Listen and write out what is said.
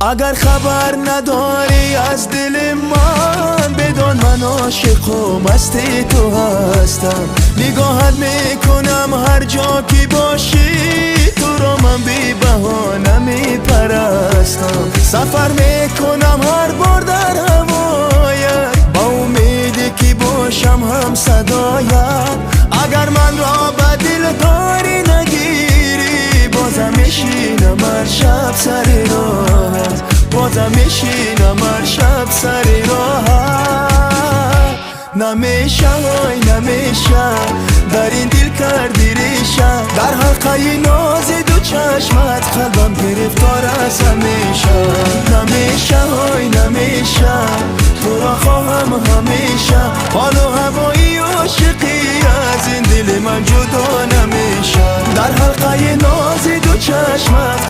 اگر خبر نداری از دل من، بدان من عاشق و مست تو هستم. نگاهت میکنم هر جا که باشی، تو را من بی بهانه میپرستم. سفر میکنم هر بار در هوایت، با امیدی که باشم هم صدایت. اگر من را به دل کاری نگیری، بازم میشینم هر شب سر راهت، بازم میشینم هر شب سر راهت. نمیشه های نمیشه در این دل کردی ریشه، در حلقه ناز دو چشمت قلبم گرفتار از همیشه. نمیشه های نمیشه تو را خواهم همیشه، حال و هوایی عاشقی از این دل من جدا نمیشه. در حلقه ناز دو چشمت